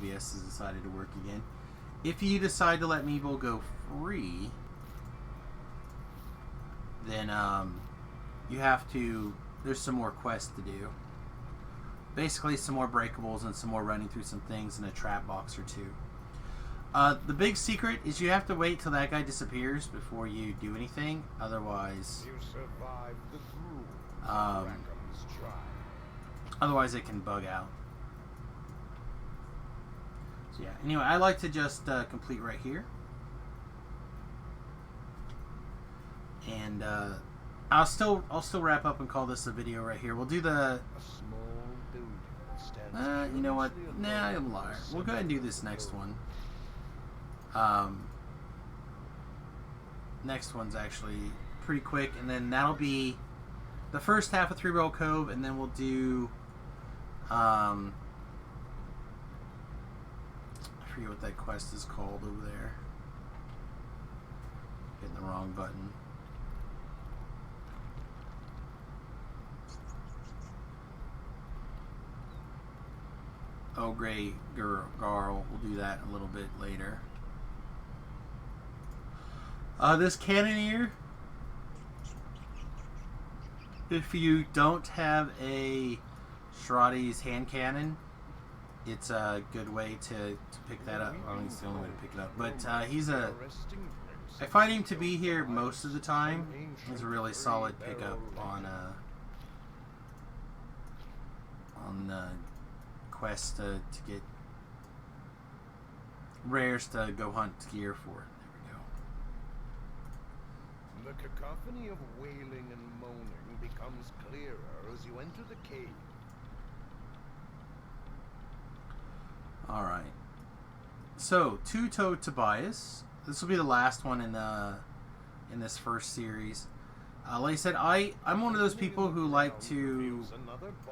OBS has decided to work again. If you decide to let Meeble go free, then you have to, there's some more quests to do. Basically some more breakables and some more running through some things in a trap box or two. The big secret is you have to wait till that guy disappears before you do anything. Otherwise, You survived the gruel. Rackham's trial. otherwise it can bug out. So yeah. Anyway, I like to just complete right here, and I'll still wrap up and call this a video right here. We'll do the. A small building stands You know what? curiously Nah, alone I'm a in liar. the We'll go ahead and do this center next of the one. Next one's actually pretty quick, and then that'll be the first half of Three Barrel Cove, and then we'll do I forget what that quest is called over there. Hitting the wrong button. Oh, Grey Garl. We'll do that a little bit later. This Cannoneer, if you don't have a Shrody's hand cannon, it's a good way to pick that up. I don't think it's the only way to pick it up. But I find him to be here most of the time. He's a really solid pickup on quests to get rares to go hunt gear for. The cacophony of wailing and moaning becomes clearer as you enter the cave. Alright. So, Two-Toed Tobias. This will be the last one in this first series. Like I said, I'm one of those people who like to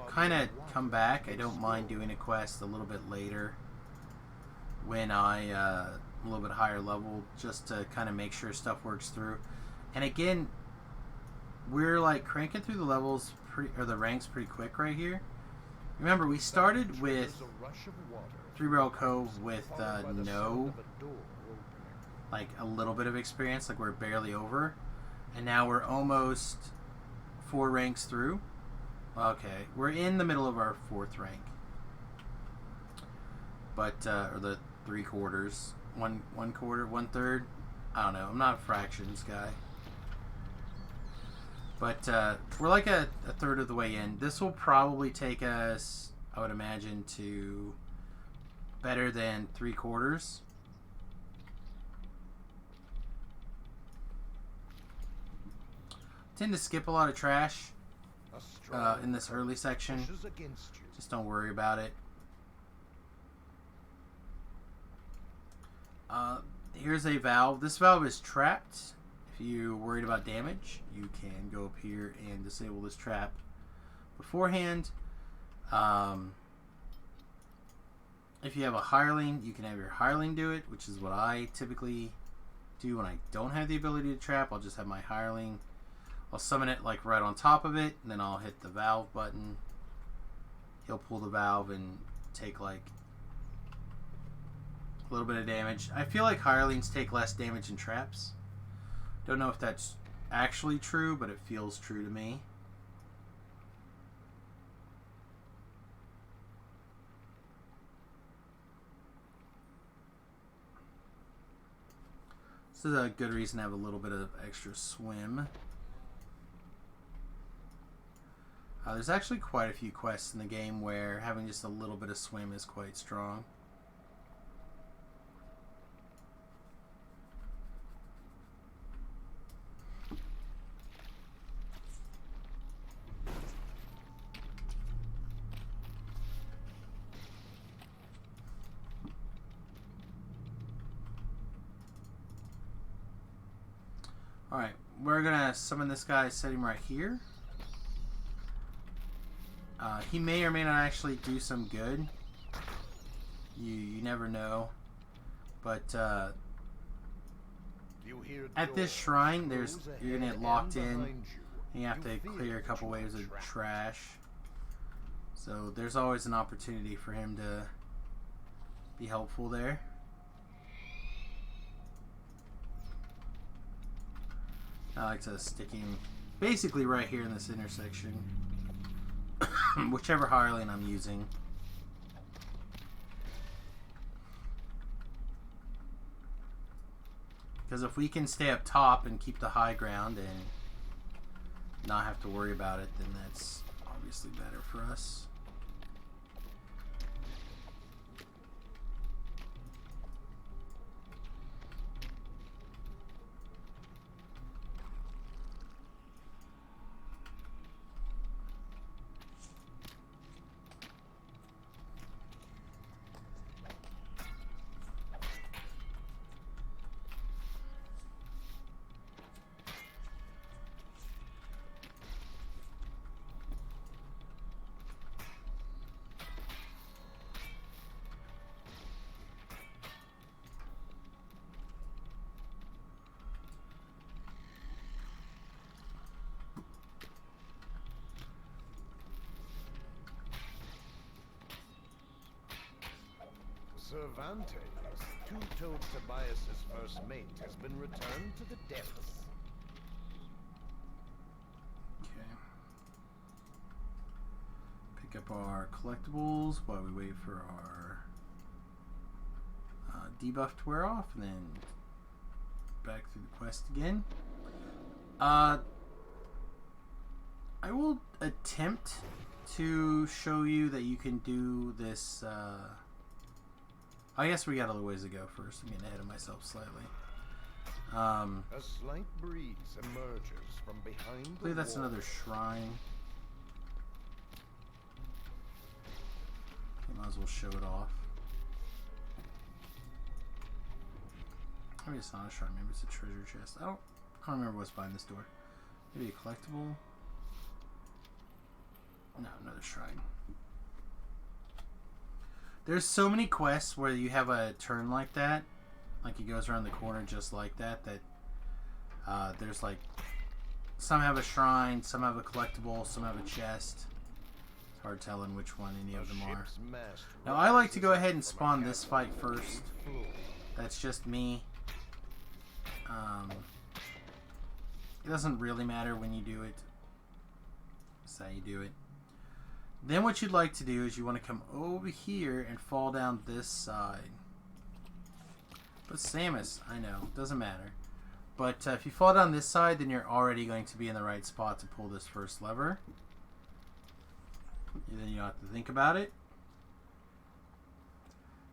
kind of come back. I don't mind doing a quest a little bit later when I'm a little bit higher level, just to kind of make sure stuff works through. And again, we're like cranking through the levels or the ranks pretty quick right here. Remember, we started with Three Barrel Cove with no, like a little bit of experience, like we're barely over, and now we're almost 4 ranks through. Okay, we're in the middle of our 4th rank, but or the 3/4, one quarter, 1/3. I don't know. I'm not a fractions guy. But we're like a third of the way in. This will probably take us, I would imagine, to better than 3/4. Tend to skip a lot of trash in this early section. Just don't worry about it. Here's a valve. This valve is trapped. If you're worried about damage, you can go up here and disable this trap beforehand. If you have a hireling, you can have your hireling do it, which is what I typically do when I don't have the ability to trap. I'll just have my hireling. I'll summon it like right on top of it, and then I'll hit the valve button. He'll pull the valve and take like a little bit of damage. I feel like hirelings take less damage than traps. Don't know if that's actually true, but it feels true to me. This is a good reason to have a little bit of extra swim. There's actually quite a few quests in the game where having just a little bit of swim is quite strong. Alright, we're gonna summon this guy, set him right here. He may or may not actually do some good. You never know. But at this shrine, you're gonna get locked in. And you have to clear a couple waves of trash. So there's always an opportunity for him to be helpful there. I like to stick him basically right here in this intersection. Whichever hireling I'm using. Because if we can stay up top and keep the high ground and not have to worry about it, then that's obviously better for us. Cervantes, two-toed Tobias's first mate, has been returned to the depths. Okay. Pick up our collectibles while we wait for our debuff to wear off, and then back through the quest again. I will attempt to show you that you can do this. I guess we got a little ways to go first. I'm getting ahead of myself slightly. A slight breeze emerges from behind. I believe that's another shrine. Okay, might as well show it off. Maybe it's not a shrine. Maybe it's a treasure chest. I don't remember what's behind this door. Maybe a collectible. No, another shrine. There's so many quests where you have a turn like that, like it goes around the corner just like that, that there's like, some have a shrine, some have a collectible, some have a chest. It's hard telling which one any of them are. Now I like to go ahead and spawn this fight first. That's just me. It doesn't really matter when you do it. That's how you do it. Then what you'd like to do is you want to come over here and fall down this side. But Samus, I know, doesn't matter. But if you fall down this side, then you're already going to be in the right spot to pull this first lever. And then you don't have to think about it.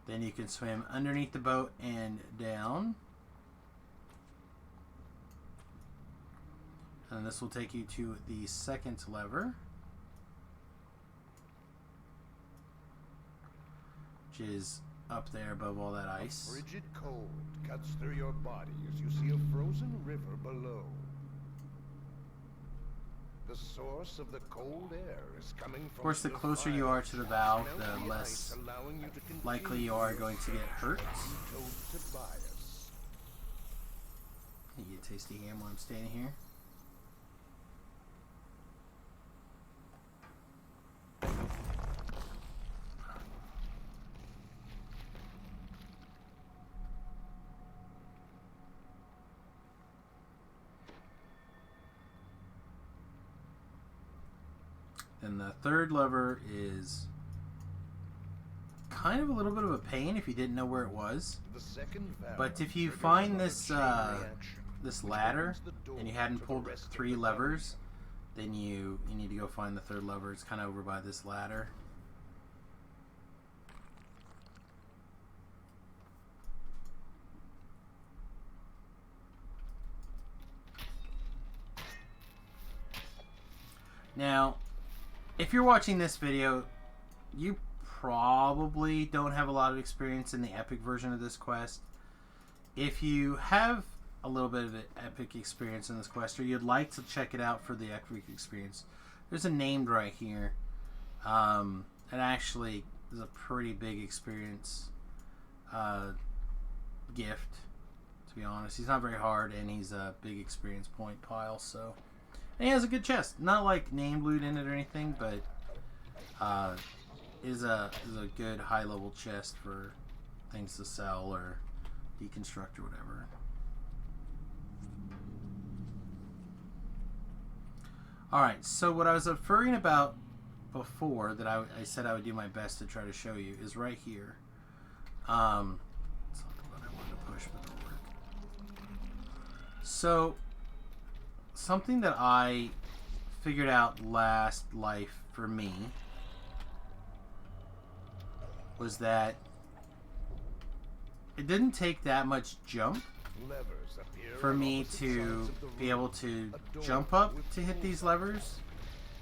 Then you can swim underneath the boat and down. And this will take you to the second lever, which is up there above all that ice. A frigid cold cuts through your body as you see a frozen river below. The source of the cold air is coming from. Of course, the closer you are to the valve, the less likely you are going to get hurt. You get a tasty ham while I'm standing here. And the third lever is kind of a little bit of a pain if you didn't know where it was. But if you find this this ladder and you hadn't pulled 3 levers, then you need to go find the third lever. It's kind of over by this ladder. Now, if you're watching this video, you probably don't have a lot of experience in the epic version of this quest. If you have a little bit of epic experience in this quest, or you'd like to check it out for the epic experience, there's a named right here. It actually is a pretty big experience gift, to be honest. He's not very hard, and he's a big experience point pile, so... And he has a good chest. Not like named loot in it or anything, but is a good high level chest for things to sell or deconstruct or whatever. Alright, so what I was referring about before that I said I would do my best to try to show you is right here. It's not what I wanted to push, but it'll work. So, something that I figured out last life for me was that it didn't take that much jump for me to be able to jump up to hit these levers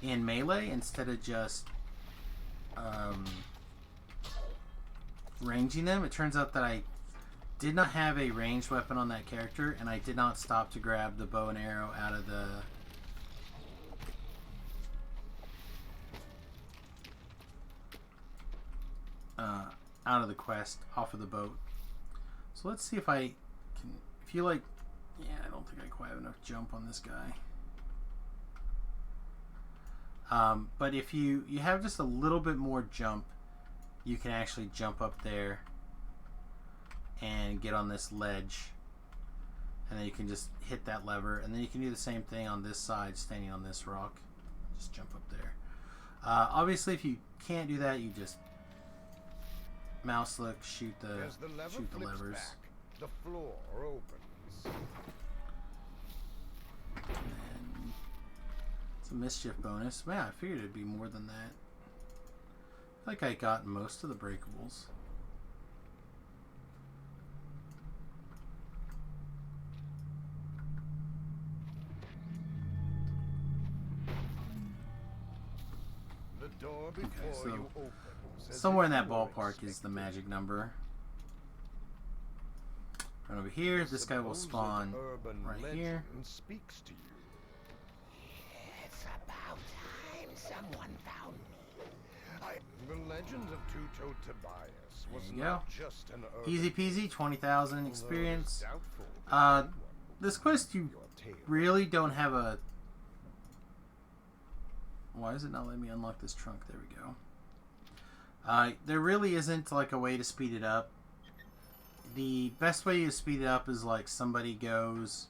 in melee instead of just ranging them. It turns out that I did not have a ranged weapon on that character, and I did not stop to grab the bow and arrow out of the quest off of the boat. So let's see if I can. If you like, yeah, I don't think I quite have enough jump on this guy. But if you have just a little bit more jump, you can actually jump up there and get on this ledge, and then you can just hit that lever, and then you can do the same thing on this side, standing on this rock. Just jump up there. Obviously, if you can't do that, you just mouse look, shoot the levers. Back, the floor opens. And it's a mischief bonus. Man, I figured it'd be more than that. I feel like I got most of the breakables. The door before you opens. Somewhere in that ballpark is the magic number. Right over here, this guy will spawn right here. Speaks to you. It's about time someone found me. The legend of Two-Toed Tobias was There you not go. just an urban Easy peasy, 20,000 experience. doubtful. This quest you really don't have a... Why is it not letting me unlock this trunk? There we go. There really isn't like a way to speed it up. The best way to speed it up is like somebody goes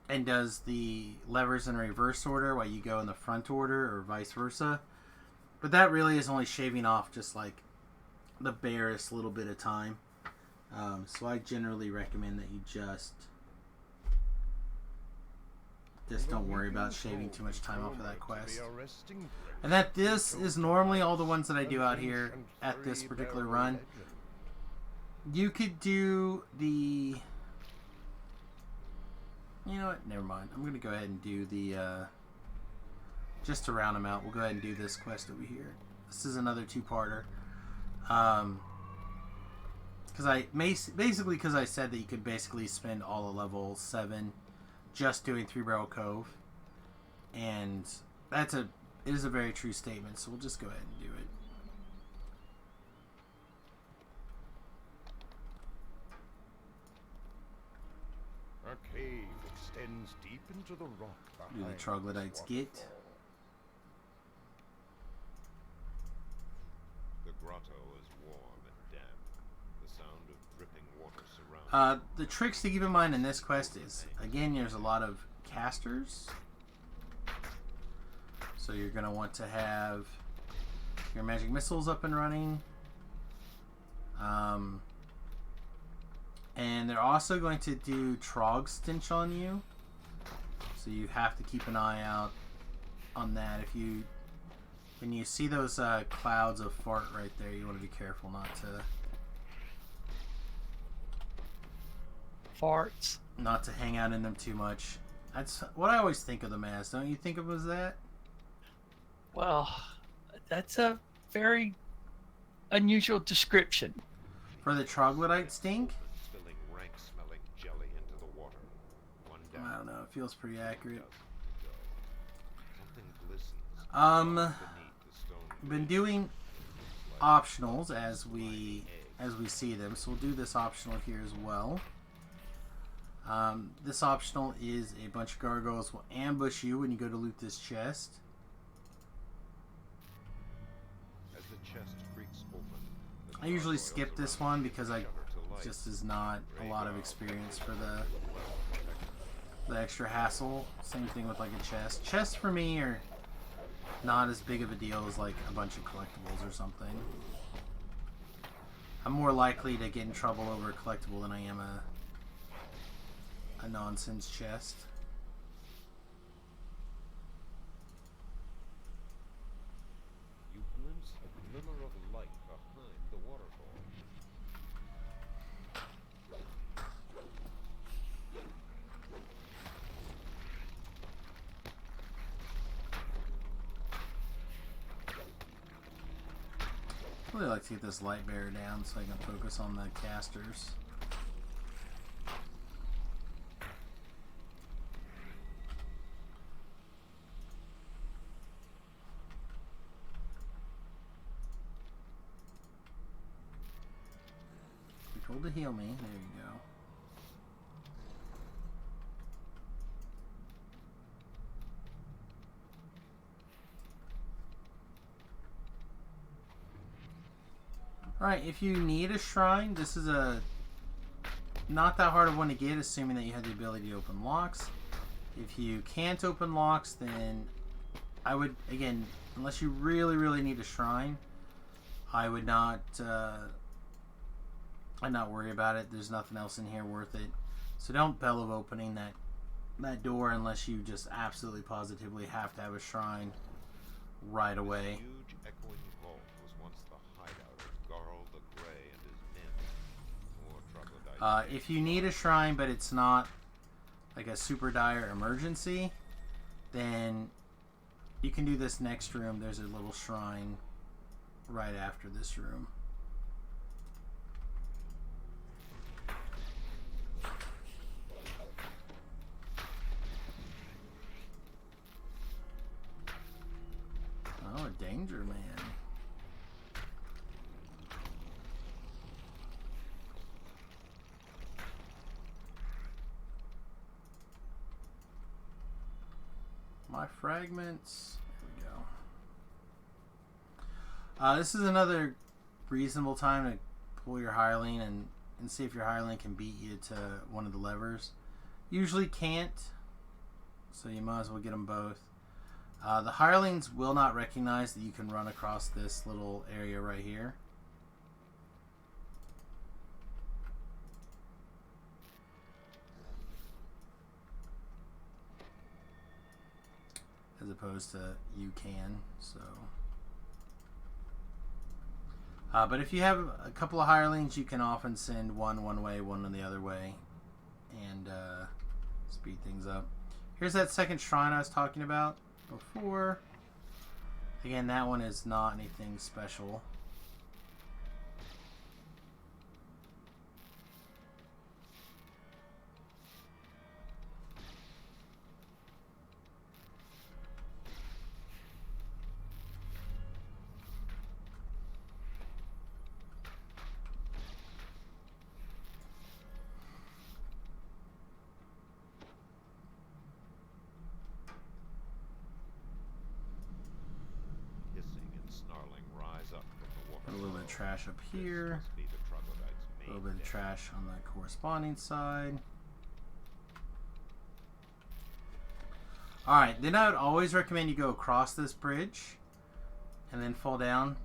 and does the levers in reverse order while you go in the front order, or vice versa. But that really is only shaving off just like the barest little bit of time. So I generally recommend that you just don't worry about shaving too much time off of that quest. And that this is normally all the ones that I do out here at this particular run. You could do the... You know what? Never mind. I'm going to go ahead and do the... just to round them out, we'll go ahead and do this quest over here. This is another two-parter. Basically because I said that you could basically spend all of level 7 just doing Three Barrel Cove. And it is a very true statement, so we'll just go ahead and do it. A cave extends deep into the rock behind Do the troglodytes this get? waterfall. The grotto is warm and damp. The sound of dripping water surrounds. The tricks to keep in mind in this quest is, again, there's a lot of casters. So you're going to want to have your magic missiles up and running. And they're also going to do Trog Stench on you. So you have to keep an eye out on that. When you see those clouds of fart right there, you want to be careful not to hang out in them too much. That's what I always think of them as. Don't you think of them as that? Well, that's a very unusual description. For the troglodyte stink? Spilling rank-smelling jelly into the water. One down. I don't know. It feels pretty accurate. Something glistens Been beneath the stone. doing optionals as we see them, so we'll do this optional here as well. This optional is a bunch of gargoyles will ambush you when you go to loot this chest. As the chest creaks open, I usually skip this one because I just is not a lot of experience for the extra hassle. Same thing with like a chest. Chests for me are not as big of a deal as like a bunch of collectibles or something. I'm more likely to get in trouble over a collectible than I am a nonsense chest. You glimpse a glimmer of light behind the waterfall. I really like to get this light bearer down so I can focus on the casters. You're told to heal me. There you go. Alright, if you need a shrine, this is a not that hard of one to get, assuming that you have the ability to open locks. If you can't open locks, then I would, again, unless you really, really need a shrine, I would not I'd not worry about it. There's nothing else in here worth it. So don't bellow opening that door unless you just absolutely positively have to have a shrine right away. Huge echoing vault was once the hideout of Garl the Grey and his men. More troglodytes. If you need a shrine, but it's not like a super dire emergency, then you can do this next room. There's a little shrine right after this room. Oh, a danger man. My fragments. There we go. This is another reasonable time to pull your hireling and see if your hireling can beat you to one of the levers. Usually can't, so you might as well get them both. The hirelings will not recognize that you can run across this little area right here. As opposed to you can, so. But if you have a couple of hirelings, you can often send one way, one the other way, and speed things up. Here's that second shrine I was talking about before. Again, that one is not anything special. A little bit of trash up here. A little bit of trash on the corresponding side. Alright, then I would always recommend you go across this bridge and then fall down,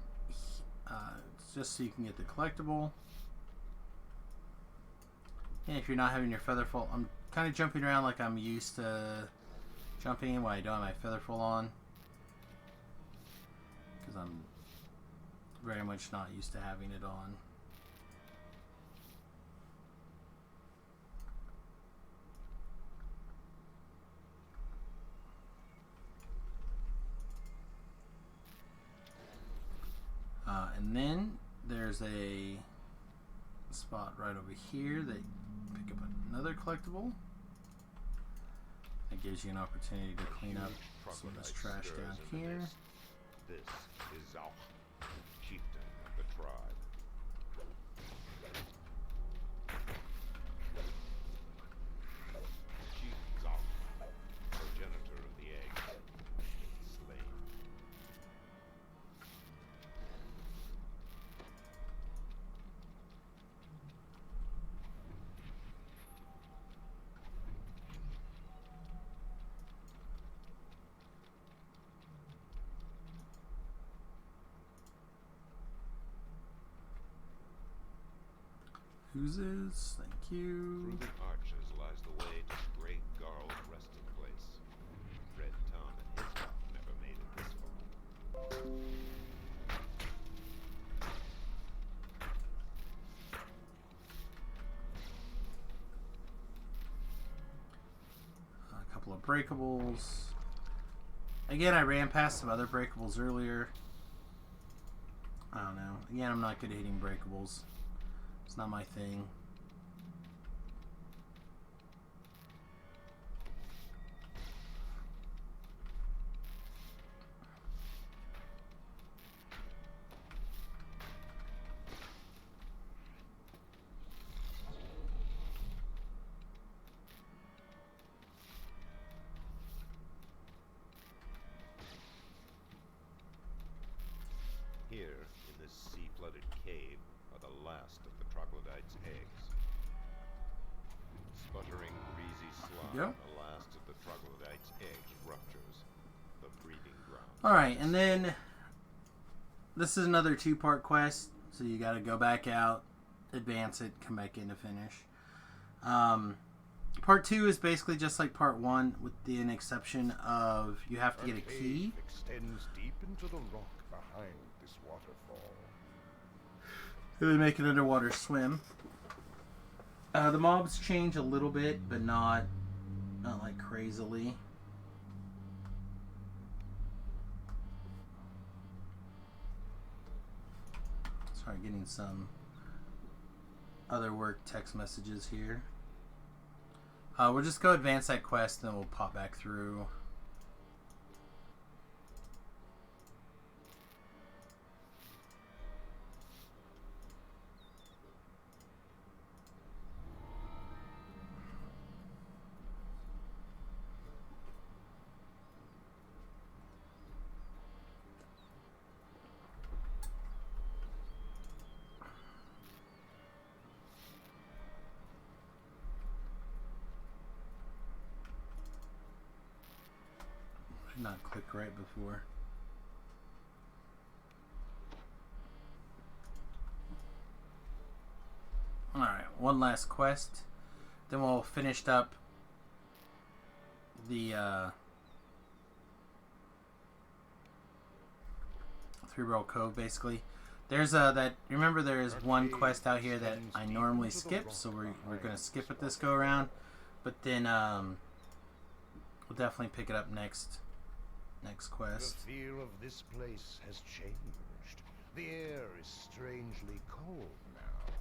just so you can get the collectible. And if you're not having your feather fall, I'm kind of jumping around like I'm used to jumping while I don't have my feather fall on, because I'm very much not used to having it on. And then there's a spot right over here that pick up another collectible. It gives you an opportunity to clean up some of this trash down here. This is Zalch, chieftain of the tribe. Chief Zalch, progenitor of the egg, slain. oozes. Thank you. Through the arches lies the way to Great Garl's resting place. Red Tom and his lot never made it this far. A couple of breakables. Again, I ran past some other breakables earlier. I don't know. Again, I'm not good at hitting breakables. It's not my thing. Here, in this sea-flooded cave, are the last of the troglodyte's eggs. Sputtering, greasy slime, Yep. the last of the troglodyte's eggs ruptures the breeding ground. Alright, and then this is another 2-part quest, so you gotta go back out, advance it, come back in to finish. Part 2 is basically just like part 1, with the exception of you have to get a key. Extends deep into the rock behind this waterfall. They make an underwater swim. The mobs change a little bit, but not like crazily. Sorry, getting some other work text messages here. We'll just go advance that quest, and then we'll pop back through. Not click right before. Alright, one last quest. Then we'll finish up the 3-Barrel Cove, basically. There's remember there is one quest out here that I normally skip, so we're gonna skip it this go around. But then we'll definitely pick it up next quest. The feel of this place has changed. The air is strangely cold now,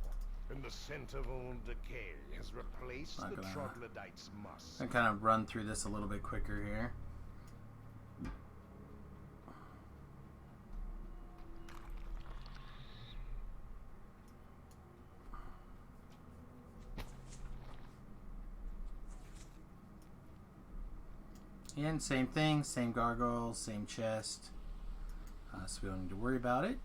and the scent of old decay has replaced the troglodyte's musk. I kind of run through this a little bit quicker here. And same thing, same gargoyle, same chest. So we don't need to worry about it.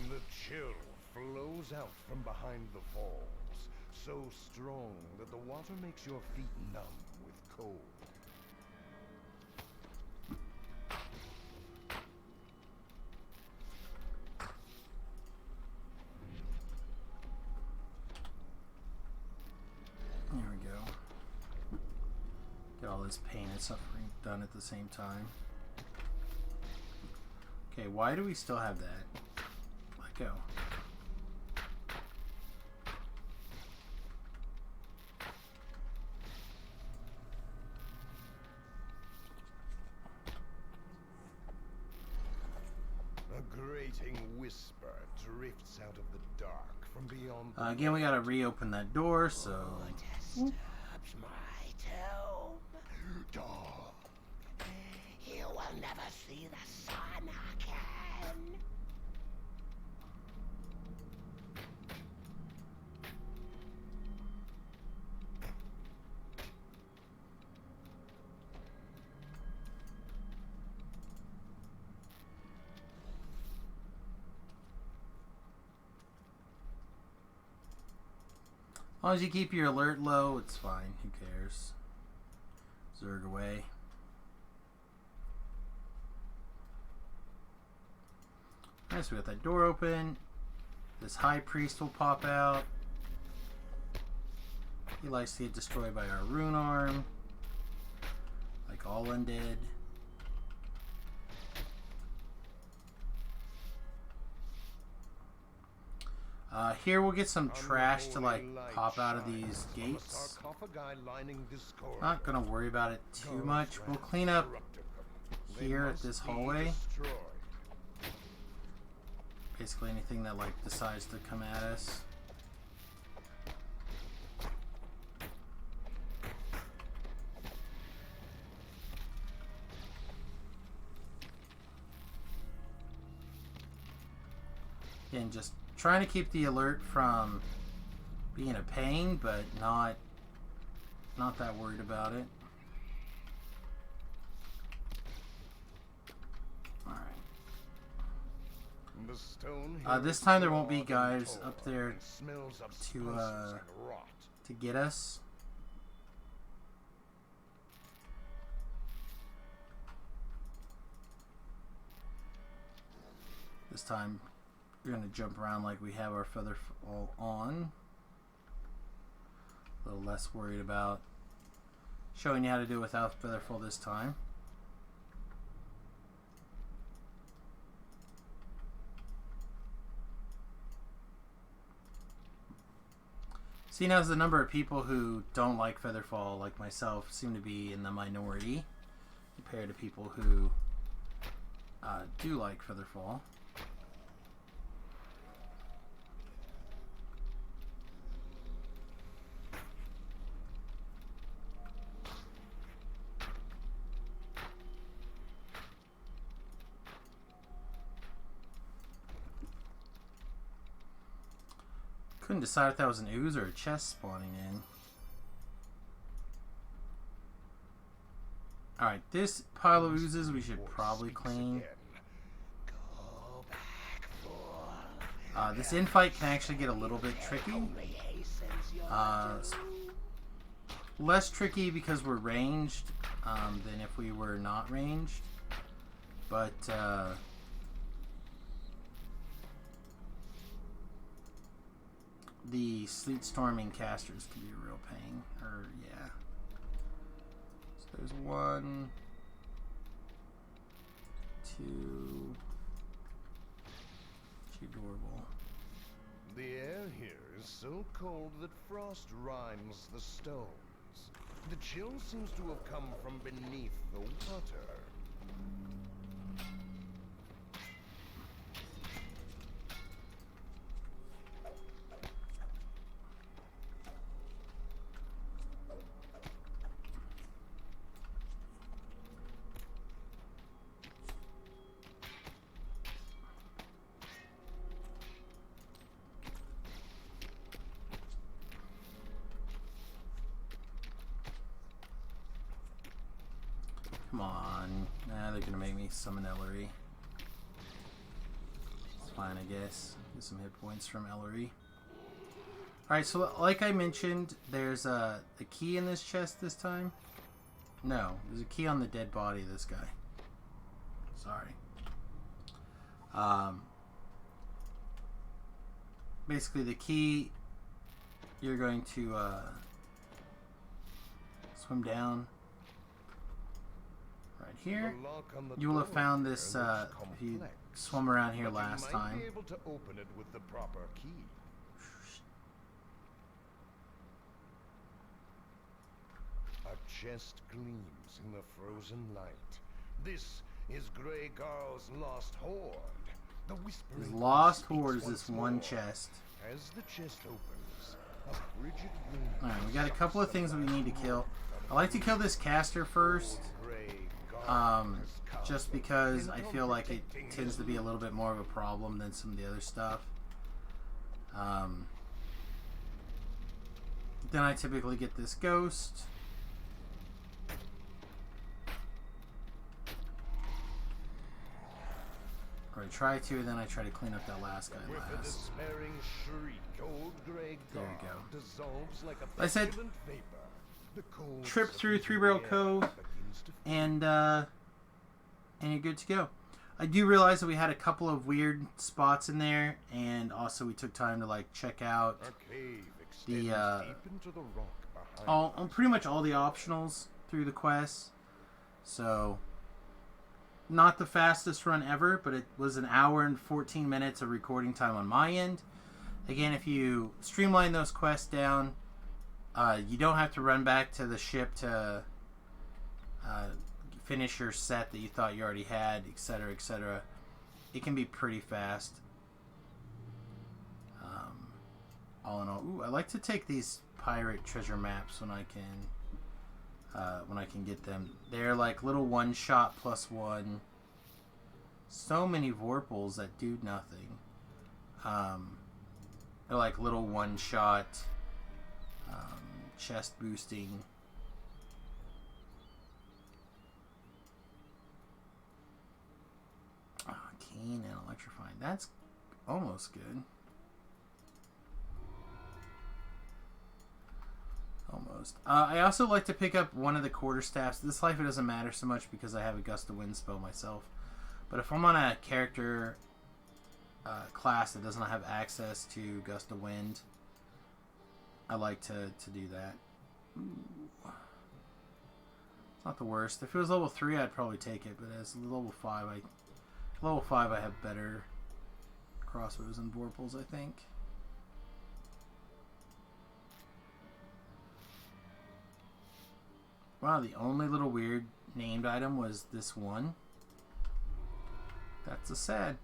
The chill flows out from behind the falls, so strong that the water makes your feet numb with cold. There we go. Get all this pain and suffering done at the same time. Okay, why do we still have that? Let go. A grating whisper drifts out of the dark from beyond. Again, we gotta reopen that door, so. Disturbs my tomb. Dog. You will never see the sun again. As long as you keep your alert low, it's fine. Who cares? Zerg away. Alright, so we got that door open. This High Priest will pop out. He likes to get destroyed by our Rune Arm, like all undead. Here we'll get some trash to like pop out of these gates. Not gonna worry about it too much. We'll clean up here at this hallway. Basically anything that like decides to come at us. Again, just trying to keep the alert from being a pain, but not that worried about it. This time there won't be guys up there to get us. This time we're going to jump around like we have our Featherfall on. A little less worried about showing you how to do it without Featherfall this time. Seeing as the number of people who don't like Featherfall, like myself, seem to be in the minority compared to people who do like Featherfall. Couldn't decide if that was an ooze or a chest spawning in. Alright, this pile of oozes we should probably clean. This infight can actually get a little bit tricky. Less tricky because we're ranged than if we were not ranged. But the sleet storming casters can be a real pain. Yeah. So there's 1, 2. She's adorable. The air here is so cold that frost rimes the stones. The chill seems to have come from beneath the water. Come on. Nah, they're gonna make me summon Ellery. It's fine, I guess. Get some hit points from Ellery. Alright, so like I mentioned, there's a key in this chest this time. No, there's a key on the dead body of this guy. Sorry. Basically, the key, you're going to swim down right here. You will have found this if you swum around here last time. Be able to open it with the proper key. A chest gleams in the frozen light. This is Grey Garl's lost hoard. The whispering His lost speaks hoard is once this one more. chest. As the chest opens, a frigid wind. Alright, we got a couple of things that we need to kill. I like to kill this caster first. Just because I feel like it tends to be a little bit more of a problem than some of the other stuff. Then I typically get this ghost. Or I try to, and then I try to clean up that last guy With a last. despairing shriek, old Grey There we Garl go. dissolves like a I said, pestilent vapor. The cold trip through surge Three in Barrel the air Cove, begins to and you're good to go. I do realize that we had a couple of weird spots in there, and also we took time to like check out A cave extends the deep into the rock behind us. pretty much all the optionals through the quest. So not the fastest run ever, but it was an hour and 14 minutes of recording time on my end. Again, if you streamline those quests down, you don't have to run back to the ship to finish your set that you thought you already had, etc., etc. It can be pretty fast. All in all, ooh, I like to take these pirate treasure maps when I can get them. They're like little one-shot +1. So many Vorpals that do nothing. They're like little one-shot chest boosting. Keen and electrifying. That's almost good. Almost. I also like to pick up one of the quarterstaffs. This life it doesn't matter so much because I have a Gust of Wind spell myself. But if I'm on a character class that doesn't have access to Gust of Wind, I like to do that. Ooh. It's not the worst. If it was level 3, I'd probably take it. But as level 5, I have better crossbows and Vorpals, I think. Wow, the only little weird named item was this one. That's a sad.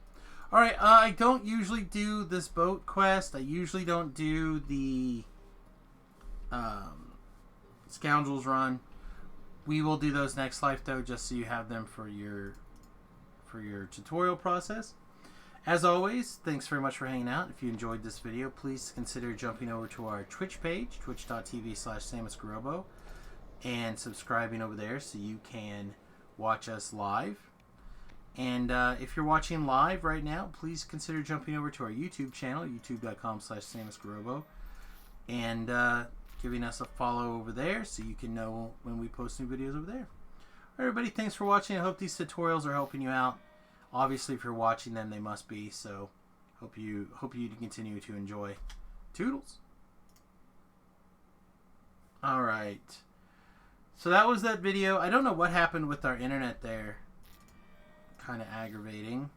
Alright, I don't usually do this boat quest. I usually don't do the Scoundrels run. We will do those next life, though, just so you have them for your tutorial process. As always, thanks very much for hanging out. If you enjoyed this video, please consider jumping over to our Twitch page, twitch.tv/SamusGarobo, and subscribing over there so you can watch us live. And if you're watching live right now, please consider jumping over to our YouTube channel, youtube.com/SamusGarobo, and giving us a follow over there so you can know when we post new videos over there. All right, everybody, thanks for watching. I hope these tutorials are helping you out. Obviously, if you're watching them, they must be. So, hope you continue to enjoy. Toodles. All right. So that was that video. I don't know what happened with our internet there. Kind of aggravating.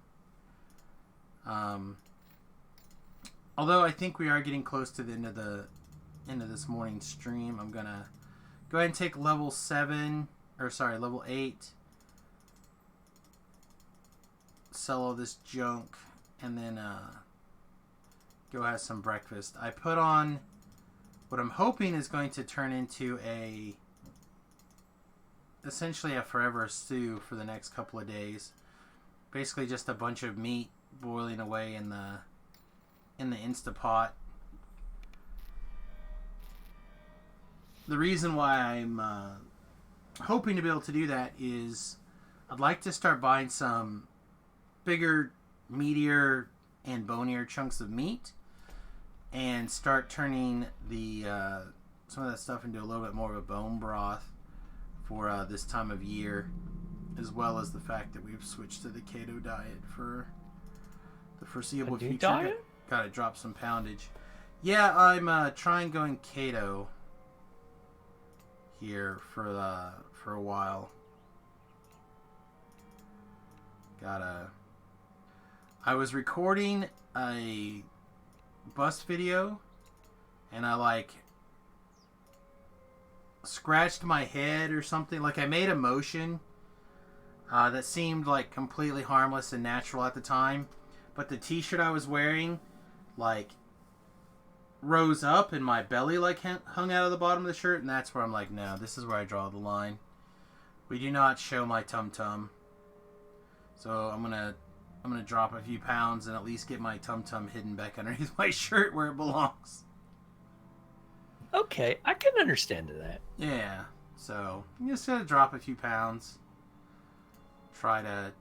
Although I think we are getting close to the end of this morning's stream. I'm gonna go ahead and take level 8. Sell all this junk, and then go have some breakfast. I put on what I'm hoping is going to turn into essentially a forever stew for the next couple of days. Basically just a bunch of meat boiling away in the Instapot. The reason why I'm hoping to be able to do that is I'd like to start buying some bigger, meatier, and bonier chunks of meat and start turning the some of that stuff into a little bit more of a bone broth for this time of year, as well as the fact that we've switched to the keto diet for the foreseeable future. Diet? Gotta drop some poundage. Yeah, I'm trying going keto here for a while. I was recording a bus video and I scratched my head or something. Like I made a motion that seemed like completely harmless and natural at the time, but the t-shirt I was wearing rose up and my belly hung out of the bottom of the shirt, and that's where I'm like, no, this is where I draw the line. We do not show my tum-tum. So I'm gonna drop a few pounds and at least get my tum-tum hidden back underneath my shirt where it belongs. Okay, I can understand that. Yeah, so you just gotta drop a few pounds. Try to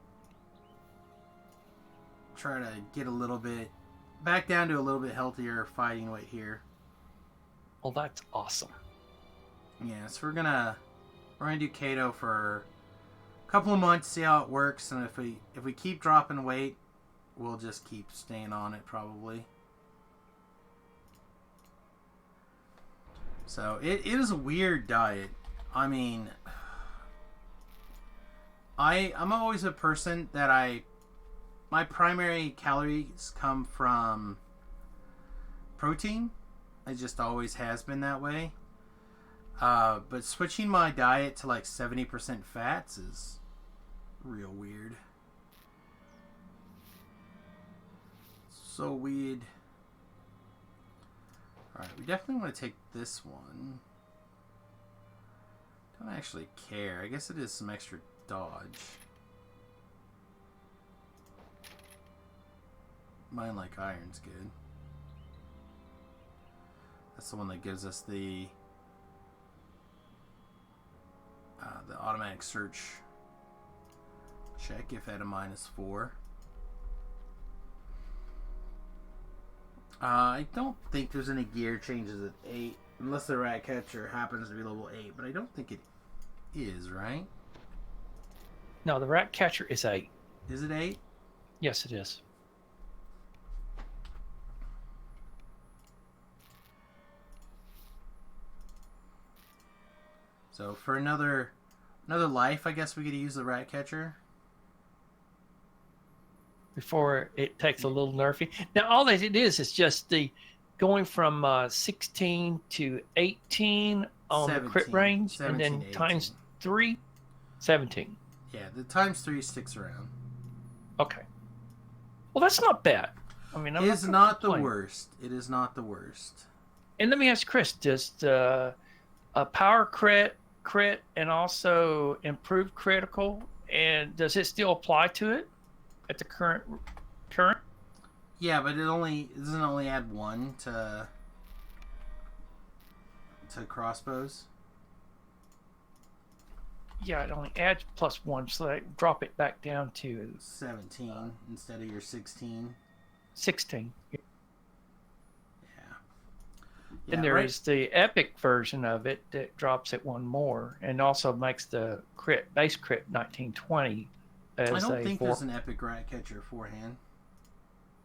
get a little bit back down to a little bit healthier fighting weight here. Well, that's awesome. Yeah, so we're gonna do keto for a couple of months, see how it works, and if we keep dropping weight, we'll just keep staying on it probably. So it is a weird diet. I mean, I'm always a person that my primary calories come from protein. It just always has been that way. But switching my diet to like 70% fats is real weird. So weird. Alright, we definitely want to take this one. Don't actually care. I guess it is some extra dodge. Mine like iron's good. That's the one that gives us the automatic search check if at a -4. I don't think there's any gear changes at 8, unless the rat catcher happens to be level 8, but I don't think it is, right? No, the rat catcher is 8. Is it 8? Yes, it is. So for another life, I guess we could use the rat catcher. Before it takes a little nerfing. Now, all that it is just the going from 16 to 18 on 17, the crit range, and 17 then to times 18. 3, 17. Yeah, the ×3 sticks around. Okay. Well, that's not bad. I mean, It is not the worst. It is not the worst. And let me ask Chris, does a power crit, and also improved critical, and does it still apply to it at the current? Yeah, but it doesn't only add 1 to crossbows. Yeah, it only adds +1, so I drop it back down to 17 instead of your 16. 16. Yeah, And there is the epic version of it that drops it 1 more, and also makes the base crit 1920 as I don't think 4. there's an epic rat catcher forehand.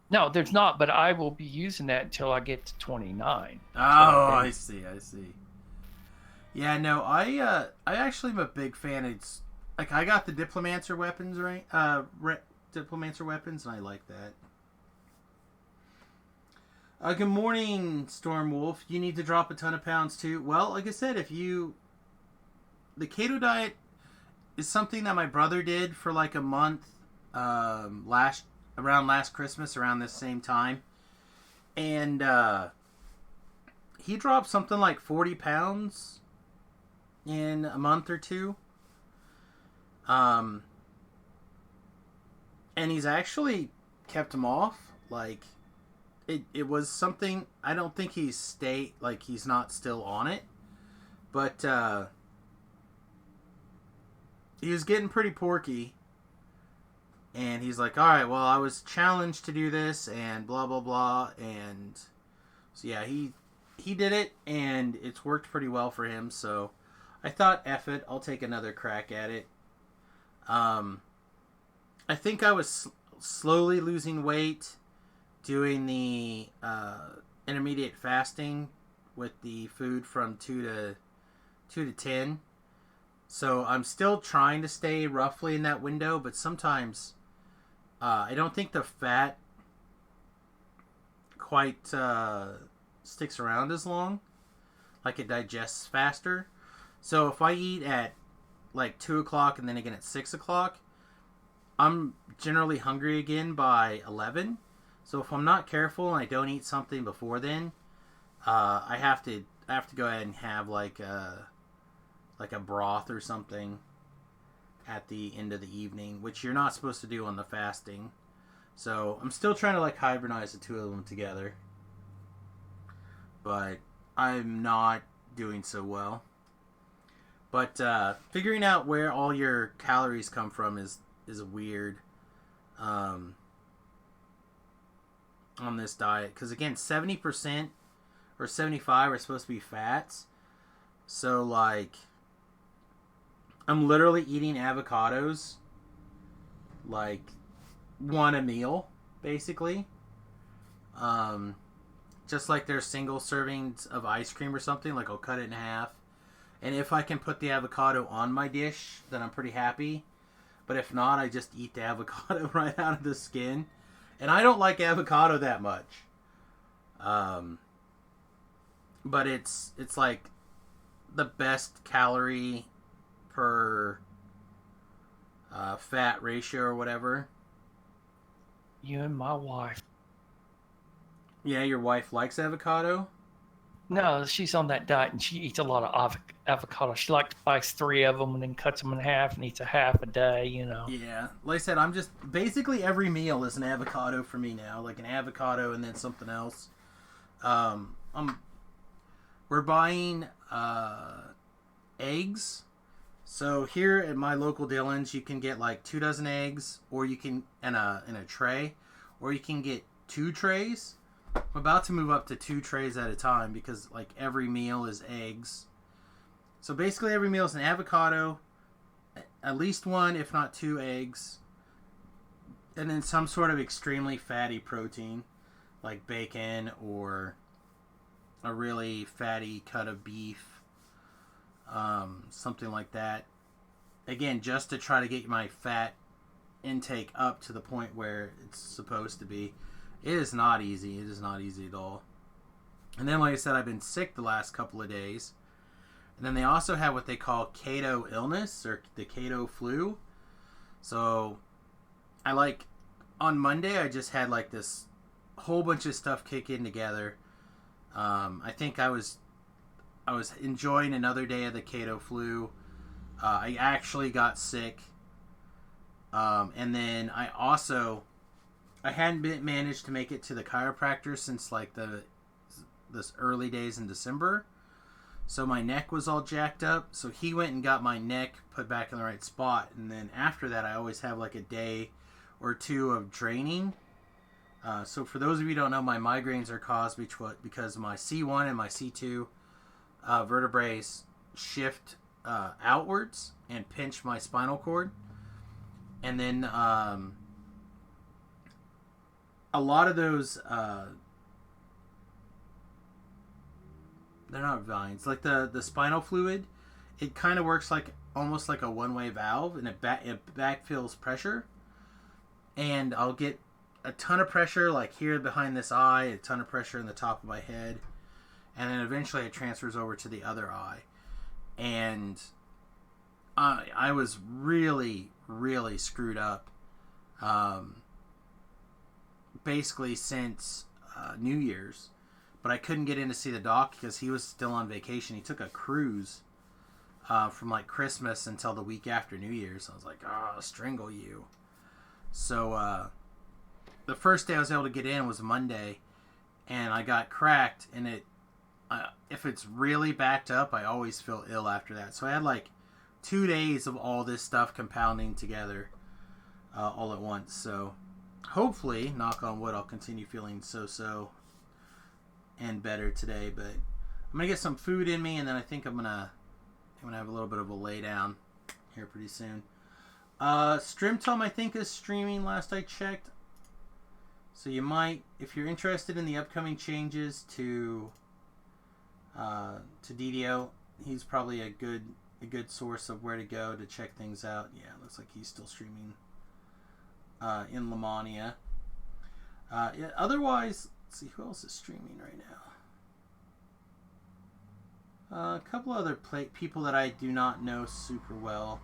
No, there's not, but I will be using that until I get to 29. Oh, I see. Yeah, no, I actually am a big fan. It's like I got the Diplomancer weapons, right? Diplomancer weapons, and I like that. Good morning, Stormwolf. You need to drop a ton of pounds too. Well, like I said, the keto diet is something that my brother did for like a month around last Christmas, around this same time, and he dropped something like 40 pounds in a month or two. And he's actually kept them off. Like, it was something, I don't think he's not still on it, but he was getting pretty porky, and he's like, alright, well, I was challenged to do this, and blah, blah, blah, and so yeah, he did it, and it's worked pretty well for him, so I thought, F it, I'll take another crack at it. I think I was slowly losing weight doing the intermediate fasting with the food from 2 to 10. So I'm still trying to stay roughly in that window, but sometimes I don't think the fat quite sticks around as long. Like, it digests faster. So if I eat at like 2 o'clock and then again at 6 o'clock, I'm generally hungry again by 11. So if I'm not careful and I don't eat something before then, I have to go ahead and have like a broth or something at the end of the evening, which you're not supposed to do on the fasting. So I'm still trying to like hybridize the two of them together, but I'm not doing so well. But figuring out where all your calories come from is weird on this diet, because again, 70% or 75 are supposed to be fats. So like, I'm literally eating avocados like one a meal, basically. Just like there's single servings of ice cream or something, like I'll cut it in half. And if I can put the avocado on my dish, then I'm pretty happy. But if not, I just eat the avocado right out of the skin. And I don't like avocado that much. But it's like the best calorie per fat ratio or whatever. You and my wife. Yeah, your wife likes avocado? No, she's on that diet and she eats a lot of avocado. She like buys 3 of them and then cuts them in half and eats a half a day, you know. Yeah. Like I said, I'm just... Basically every meal is an avocado for me now. Like an avocado and then something else. We're buying eggs. So here at my local Dillon's, you can get like 2 dozen eggs, or you can in a tray, or you can get 2 trays. I'm about to move up to 2 trays at a time because like every meal is eggs. So basically every meal is an avocado, at least 1 if not 2 eggs, and then some sort of extremely fatty protein like bacon or a really fatty cut of beef, something like that. Again, just to try to get my fat intake up to the point where it's supposed to be. It is not easy. It is not easy at all. And then, like I said, I've been sick the last couple of days. And then they also have what they call Cato illness, or the Cato flu. So, on Monday, I just had like this whole bunch of stuff kick in together. I think I was enjoying another day of the Cato flu. I actually got sick. And then I hadn't managed to make it to the chiropractor since like this early days in December. So my neck was all jacked up. So he went and got my neck put back in the right spot. And then after that, I always have like a day or 2 of draining. So for those of you who don't know, my migraines are caused because my C1 and my C2 vertebrae shift outwards and pinch my spinal cord. And then a lot of those, they're not vines. Like the spinal fluid, it kind of works like almost like a one-way valve, and it backfills pressure. And I'll get a ton of pressure like here behind this eye, a ton of pressure in the top of my head, and then eventually it transfers over to the other eye. And I was really, really screwed up. Basically since New Year's, but I couldn't get in to see the doc because he was still on vacation. He took a cruise from like Christmas until the week after New Year's. I was like, I'll strangle you. So the first day I was able to get in was Monday, and I got cracked, and if it's really backed up, I always feel ill after that. So I had like 2 days of all this stuff compounding together all at once. So hopefully, knock on wood, I'll continue feeling so and better today. But I'm gonna get some food in me, and then I think I'm gonna have a little bit of a lay down here pretty soon. Strimtom I think is streaming last I checked, so you might, if you're interested in the upcoming changes to DDO, he's probably a good source of where to go to check things out. Yeah, looks like he's still streaming in Lamania. Yeah, otherwise, let's see who else is streaming right now. A couple other people that I do not know super well.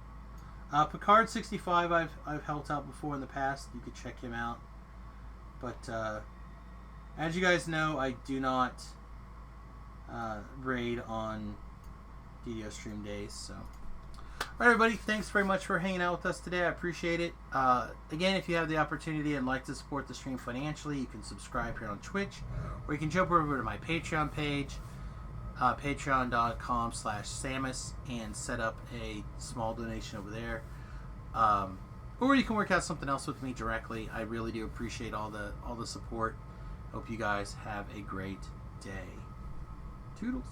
Picard65 I've helped out before in the past. You could check him out. But as you guys know, I do not raid on DDO stream days. So, alright everybody, thanks very much for hanging out with us today. I appreciate it. Again, if you have the opportunity and like to support the stream financially, you can subscribe here on Twitch, or you can jump over to my Patreon page, patreon.com/Samius, and set up a small donation over there. Or you can work out something else with me directly. I really do appreciate all the support. Hope you guys have a great day. Toodles.